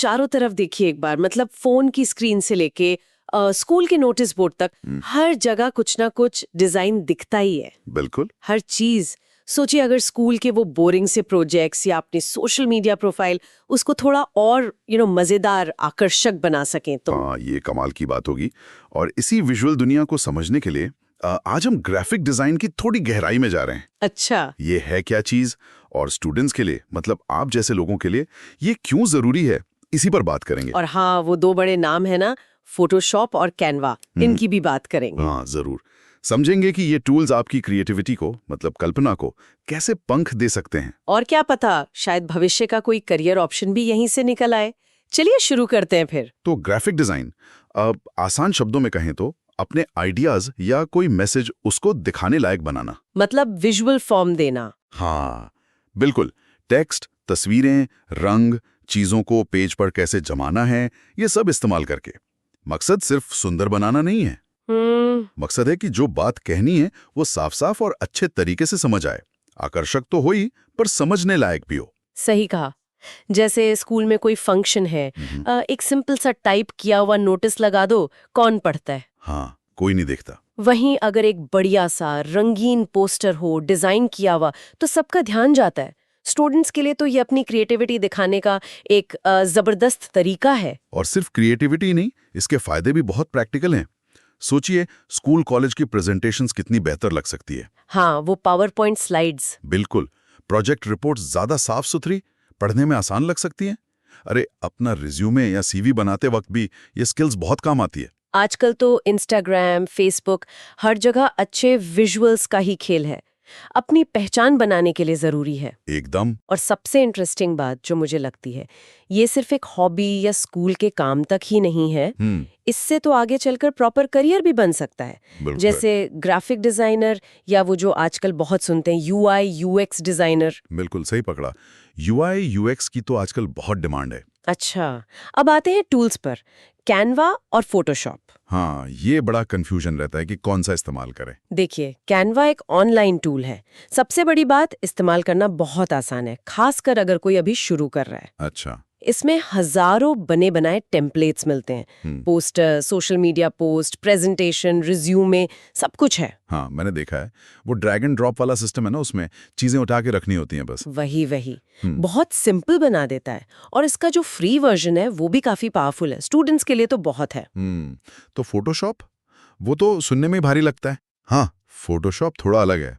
चारों तरफ देखिए एक बार, मतलब फोन की स्क्रीन से लेके स्कूल के नोटिस बोर्ड तक हर जगह कुछ ना कुछ डिजाइन दिखता ही है। बिल्कुल। हर चीज। सोचिए अगर स्कूल के वो बोरिंग से प्रोजेक्ट्स या अपनी सोशल मीडिया प्रोफाइल उसको थोड़ा और मजेदार आकर्षक बना सकें तो। हाँ, ये कमाल की बात होगी। और इसी विजुअल दुनिया को समझने के लिए आज हम ग्राफिक डिजाइन की थोड़ी गहराई में जा रहे हैं। अच्छा। ये है क्या चीज, और स्टूडेंट्स के लिए, मतलब आप जैसे लोगों के लिए ये क्यों जरूरी है, इसी पर बात करेंगे। और हाँ, वो दो बड़े नाम है ना, फोटोशॉप और कैनवा, इनकी भी बात करेंगे। हाँ जरूर। समझेंगे कि ये टूल्स आपकी क्रिएटिविटी को, मतलब कल्पना को, कैसे पंख दे सकते हैं। और क्या पता, शायद भविष्य का कोई करियर ऑप्शन भी यहीं से निकल आए। चलिए शुरू करते हैं फिर। तो ग्राफिक डिजाइन, अब आसान शब्दों में कहें तो अपने आइडियाज या कोई मैसेज उसको दिखाने लायक बनाना। मतलब विजुअल फॉर्म देना। हाँ बिल्कुल। टेक्स्ट, तस्वीरें, रंग, चीजों को पेज पर कैसे जमाना है, ये सब इस्तेमाल करके। मकसद सिर्फ सुंदर बनाना नहीं है। मकसद है कि जो बात कहनी है वो साफ साफ और अच्छे तरीके से समझ आए। आकर्षक तो हो ही, पर समझने लायक भी हो। सही कहा। जैसे स्कूल में कोई फंक्शन है, एक सिंपल सा टाइप किया हुआ नोटिस लगा दो, कौन पढ़ता है? हाँ, कोई नहीं देखता। वहीं अगर एक बढ़िया सा रंगीन पोस्टर हो, डिजाइन किया हुआ, तो सबका ध्यान जाता है। स्टूडेंट्स के लिए तो ये अपनी क्रिएटिविटी दिखाने का एक जबरदस्त तरीका है। और सिर्फ क्रिएटिविटी नहीं, इसके फायदे भी बहुत प्रैक्टिकल हैं। सोचिए, स्कूल कॉलेज की प्रेजेंटेशंस कितनी बेहतर लग सकती है। हाँ, वो पावर पॉइंट स्लाइड्स। बिल्कुल। प्रोजेक्ट रिपोर्ट्स ज्यादा साफ सुथरी, पढ़ने में आसान लग सकती हैं। अरे, अपना रिज्यूमे या सीवी बनाते वक्त भी ये स्किल्स बहुत काम आती है। आजकल तो इंस्टाग्राम, फेसबुक, हर जगह अच्छे विजुअल्स का ही खेल है। अपनी पहचान बनाने के लिए जरूरी है। एकदम। और सबसे इंटरेस्टिंग बात जो मुझे लगती है, ये सिर्फ एक हॉबी या स्कूल के काम तक ही नहीं है। इससे तो आगे चलकर प्रॉपर करियर भी बन सकता है। जैसे ग्राफिक डिजाइनर, या वो जो आजकल बहुत सुनते हैं, यूआई यूएक्स डिजाइनर। बिल्कुल सही पकड़ा। यूआई यूएक्स की तो आजकल बहुत डिमांड है। अच्छा, अब आते हैं टूल्स पर। कैनवा और फोटोशॉप। हाँ, ये बड़ा कंफ्यूजन रहता है कि कौन सा इस्तेमाल करें। देखिए, कैनवा एक ऑनलाइन टूल है। सबसे बड़ी बात, इस्तेमाल करना बहुत आसान है, खासकर अगर कोई अभी शुरू कर रहा है। अच्छा। इसमें हजारों बने बनाए टेम्पलेट्स मिलते हैं। Poster, social media post, presentation, resume, सब कुछ है। हाँ, मैंने देखा है। वो ड्रैग एंड ड्रॉप वाला सिस्टम है ना, उसमें चीजें उठा के रखनी होती हैं बस। वही बहुत सिंपल बना देता है। और इसका जो फ्री वर्जन है वो भी काफी पावरफुल है। स्टूडेंट्स के लिए तो बहुत है। तो फोटोशॉप, वो तो सुनने में भारी लगता है। हाँ, फोटोशॉप थोड़ा अलग है।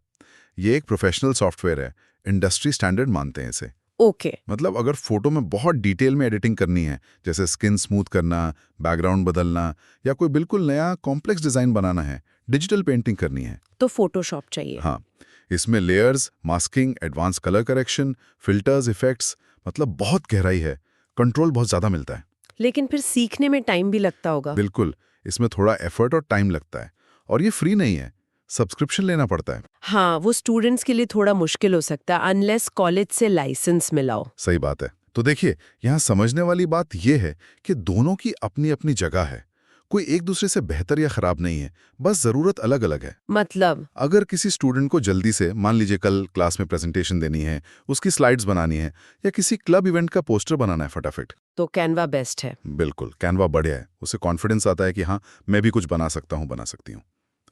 ये एक प्रोफेशनल सॉफ्टवेयर है, इंडस्ट्री स्टैंडर्ड मानते हैं इसे। ओके। मतलब अगर फोटो में बहुत डिटेल में एडिटिंग करनी है, जैसे स्किन स्मूथ करना, बैकग्राउंड बदलना, या कोई बिल्कुल नया कॉम्प्लेक्स डिजाइन बनाना है, डिजिटल पेंटिंग करनी है, तो फोटोशॉप चाहिए। हाँ। इसमें layers, masking, advance colour correction, filters, effects, मतलब बहुत गहराई है। कंट्रोल बहुत ज्यादा मिलता है। लेकिन फिर सीखने में टाइम भी लगता होगा। बिल्कुल, इसमें थोड़ा एफर्ट और टाइम लगता है। और ये फ्री नहीं है, सब्सक्रिप्शन लेना पड़ता है। हाँ, वो स्टूडेंट्स के लिए थोड़ा मुश्किल हो सकता है, अनलेस कॉलेज से लाइसेंस मिलाओ। सही बात है। तो देखिए, यहाँ समझने वाली बात यह है कि दोनों की अपनी अपनी जगह है। कोई एक दूसरे से बेहतर या खराब नहीं है, बस जरूरत अलग अलग है। मतलब अगर किसी स्टूडेंट को जल्दी से, मान लीजिए कल क्लास में प्रेजेंटेशन देनी है, उसकी स्लाइड्स बनानी है, या किसी क्लब इवेंट का पोस्टर बनाना है फटाफट, तो कैनवा बेस्ट है। बिल्कुल, कैनवा बढ़िया है। उसे कॉन्फिडेंस आता है कि हाँ, मैं भी कुछ बना सकता हूँ, बना सकती हूँ।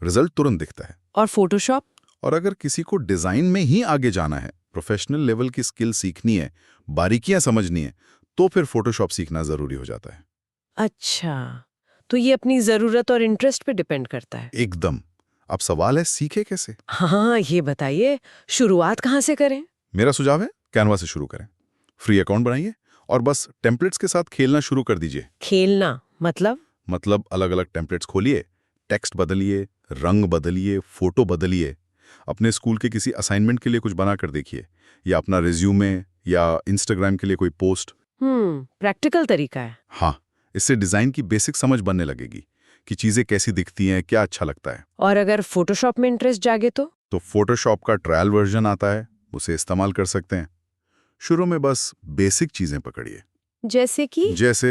रिजल्ट तुरंत दिखता है। और फोटोशॉप? और अगर किसी को डिजाइन में ही आगे जाना है, प्रोफेशनल लेवल की स्किल सीखनी है, बारीकियां समझनी है, तो फिर फोटोशॉप सीखना जरूरी हो जाता है। अच्छा, तो ये अपनी जरूरत और इंटरेस्ट पे डिपेंड करता है। एकदम। अब सवाल है, सीखे कैसे? हाँ, ये बताइए, शुरुआत कहाँ से करें? मेरा सुझाव है, कैनवा से शुरू करें। फ्री अकाउंट बनाइए और बस टेम्पलेट्स के साथ खेलना शुरू कर दीजिए। खेलना मतलब अलग अलग टेम्पलेट्स खोलिए, टेक्स्ट बदलिए, रंग बदलिए, फोटो बदलिए। अपने स्कूल के किसी असाइनमेंट के लिए कुछ बना कर देखिए, या अपना रिज्यूमे या इंस्टाग्राम के लिए कोई पोस्ट। प्रैक्टिकल तरीका है। हाँ, इससे डिजाइन की बेसिक समझ बनने लगेगी कि चीजें कैसी दिखती हैं, क्या अच्छा लगता है। और अगर फोटोशॉप में इंटरेस्ट जागे तो फोटोशॉप का ट्रायल वर्जन आता है, उसे इस्तेमाल कर सकते हैं। शुरू में बस बेसिक चीजें पकड़िए। जैसे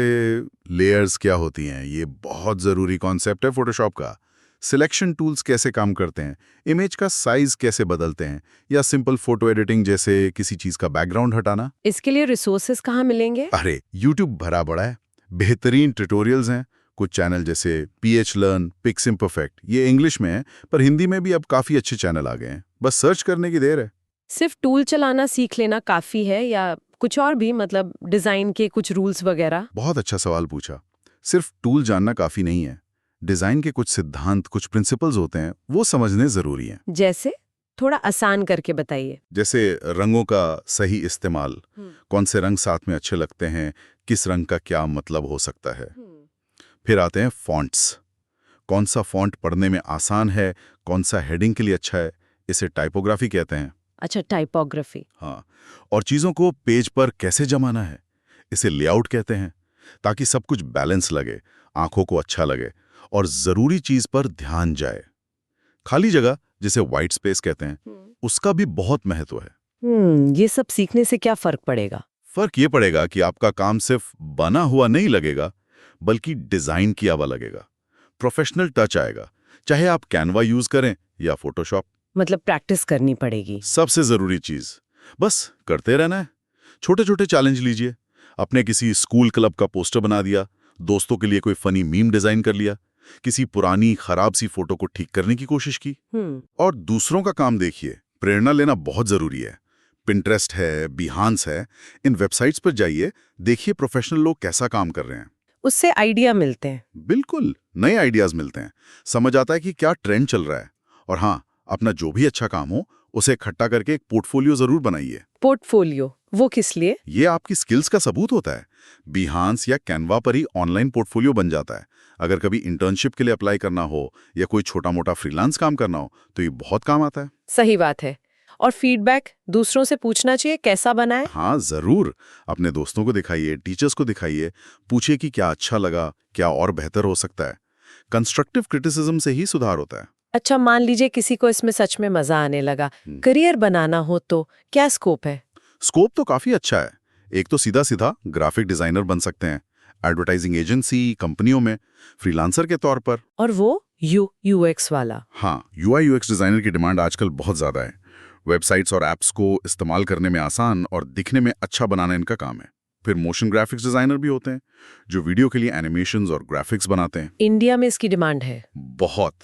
लेयर्स क्या होती हैं, ये बहुत जरूरी कॉन्सेप्ट है फोटोशॉप का। सिलेक्शन टूल्स कैसे काम करते हैं, इमेज का साइज कैसे बदलते हैं, या सिंपल फोटो एडिटिंग जैसे किसी चीज का बैकग्राउंड हटाना। इसके लिए रिसोर्सेज कहाँ मिलेंगे? अरे YouTube भरा पड़ा है, बेहतरीन ट्यूटोरियल्स हैं। कुछ चैनल जैसे PH Learn, Piximperfect, ये इंग्लिश में है, पर हिंदी में भी अब काफी अच्छे चैनल आ गए हैं, बस सर्च करने की देर है। सिर्फ टूल चलाना सीख लेना काफी है या कुछ और भी, मतलब डिजाइन के कुछ रूल्स वगैरह? बहुत अच्छा सवाल पूछा। सिर्फ टूल जानना काफी नहीं है, डिजाइन के कुछ सिद्धांत, कुछ प्रिंसिपल्स होते हैं, वो समझने जरूरी हैं। जैसे? थोड़ा आसान करके बताइए। जैसे रंगों का सही इस्तेमाल, कौन से रंग साथ में अच्छे लगते हैं, किस रंग का क्या मतलब हो सकता है। फिर आते हैं फॉन्ट्स, कौन सा फॉन्ट पढ़ने में आसान है, कौन सा हेडिंग के लिए अच्छा है, इसे टाइपोग्राफी कहते हैं। अच्छा, टाइपोग्राफी। हाँ, और चीजों को पेज पर कैसे जमाना है, इसे लेआउट कहते हैं, ताकि सब कुछ बैलेंस लगे, आंखों को अच्छा लगे और जरूरी चीज पर ध्यान जाए। खाली जगह, जिसे व्हाइट स्पेस कहते हैं, उसका भी बहुत महत्व है। ये सब सीखने से क्या फर्क पड़ेगा? फर्क ये पड़ेगा कि आपका काम सिर्फ बना हुआ नहीं लगेगा, बल्कि डिजाइन किया हुआ लगेगा, प्रोफेशनल टच आएगा, चाहे आप कैनवा यूज करें या फोटोशॉप। मतलब प्रैक्टिस करनी पड़ेगी। सबसे जरूरी चीज, बस करते रहना है। छोटे छोटे चैलेंज लीजिए, अपने किसी स्कूल क्लब का पोस्टर बना दिया, दोस्तों के लिए कोई फनी मीम डिजाइन कर लिया, किसी पुरानी खराब सी फोटो को ठीक करने की कोशिश की। और दूसरों का काम देखिए, प्रेरणा लेना बहुत जरूरी है। पिंटरेस्ट है, बिहांस है, इन वेबसाइट्स पर जाइए, देखिए प्रोफेशनल लोग कैसा काम कर रहे हैं। उससे आइडिया मिलते हैं। बिल्कुल, नए आइडियाज मिलते हैं, समझ आता है कि क्या ट्रेंड चल रहा है। और हाँ, अपना जो भी अच्छा काम हो उसे इकट्ठा करके एक पोर्टफोलियो जरूर बनाइए। पोर्टफोलियो वो किस लिए? ये आपकी स्किल्स का सबूत होता है। बिहांस या कैनवा पर ही ऑनलाइन पोर्टफोलियो बन जाता है। अगर कभी इंटर्नशिप के लिए अप्लाई करना हो या कोई छोटा मोटा फ्रीलांस काम करना हो तो ये बहुत काम आता है। सही बात है। और फीडबैक दूसरों से पूछना चाहिए, कैसा बना है? हाँ जरूर, अपने दोस्तों को दिखाइए, टीचर्स को दिखाइए, पूछिए कि क्या अच्छा लगा, क्या और बेहतर हो सकता है। कंस्ट्रक्टिव क्रिटिसिज्म से ही सुधार होता है। अच्छा, मान लीजिए किसी को इसमें सच में मजा आने लगा, करियर बनाना हो तो क्या स्कोप है? स्कोप तो काफी अच्छा है। एक तो सीधा सीधा ग्राफिक डिजाइनर बन सकते हैं, एडवर्टाइजिंग एजेंसी, कंपनियों में फ्रीलांसर के तौर पर। और वो UX वाला? हाँ, UI UX डिजाइनर की डिमांड आजकल बहुत ज्यादा है। वेबसाइट्स और एप्स को इस्तेमाल करने में आसान और दिखने में अच्छा बनाना इनका काम है। फिर मोशन ग्राफिक्स डिजाइनर भी होते हैं, जो वीडियो के लिए एनिमेशंस और ग्राफिक्स बनाते हैं। इंडिया में इसकी डिमांड है बहुत।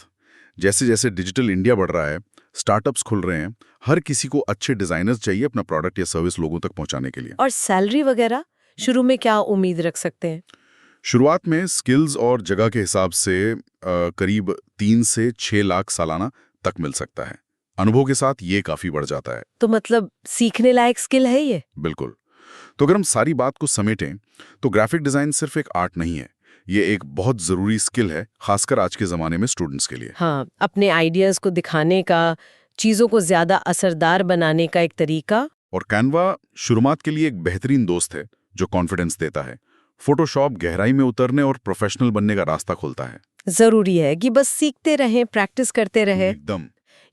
जैसे जैसे डिजिटल इंडिया बढ़ रहा है, स्टार्टअप्स खुल रहे हैं, हर किसी को अच्छे डिजाइनर्स चाहिए अपना प्रोडक्ट या सर्विस लोगों तक पहुंचाने के लिए। और सैलरी वगैरह शुरू में क्या उम्मीद रख सकते हैं? शुरुआत में स्किल्स और जगह के हिसाब से करीब 3 से 6 लाख सालाना तक मिल सकता है। अनुभव के साथ ये काफी बढ़ जाता है। तो मतलब सीखने लायक स्किल है ये? बिल्कुल। तो अगर हम सारी बात को समेटें तो ग्राफिक डिजाइन सिर्फ एक आर्ट नहीं है, ये एक बहुत जरूरी स्किल है, खासकर आज के जमाने में स्टूडेंट्स के लिए। हाँ, अपने आइडियाज को दिखाने का, चीजों को ज्यादा असरदार बनाने का एक तरीका। और कैनवा शुरुआत के लिए एक बेहतरीन दोस्त है जो कॉन्फिडेंस देता है। फोटोशॉप गहराई में उतरने और प्रोफेशनल बनने का रास्ता खोलता है। जरूरी है कि बस सीखते रहें, प्रैक्टिस करते रहें। एकदम।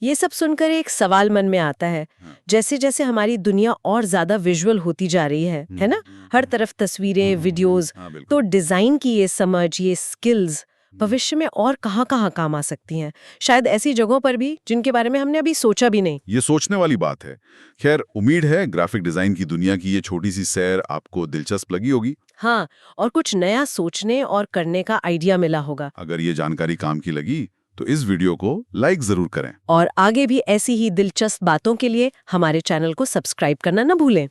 ये सब सुनकर एक सवाल मन में आता है, जैसे जैसे हमारी दुनिया और ज्यादा विजुअल होती जा रही है ना, हर तरफ तस्वीरें, वीडियोस, तो डिजाइन की ये समझ, ये स्किल्स भविष्य में और कहाँ-कहाँ काम आ सकती हैं, शायद ऐसी जगहों पर भी जिनके बारे में हमने अभी सोचा भी नहीं। ये सोचने वाली बात है। खैर, उम्मीद है ग्राफिक डिजाइन की दुनिया की ये छोटी सी सैर आपको दिलचस्प लगी होगी। हाँ, और कुछ नया सोचने और करने का आइडिया मिला होगा। अगर ये जानकारी काम की लगी तो इस वीडियो को लाइक जरूर करें। और आगे भी ऐसी ही दिलचस्प बातों के लिए हमारे चैनल को सब्सक्राइब करना न भूलें।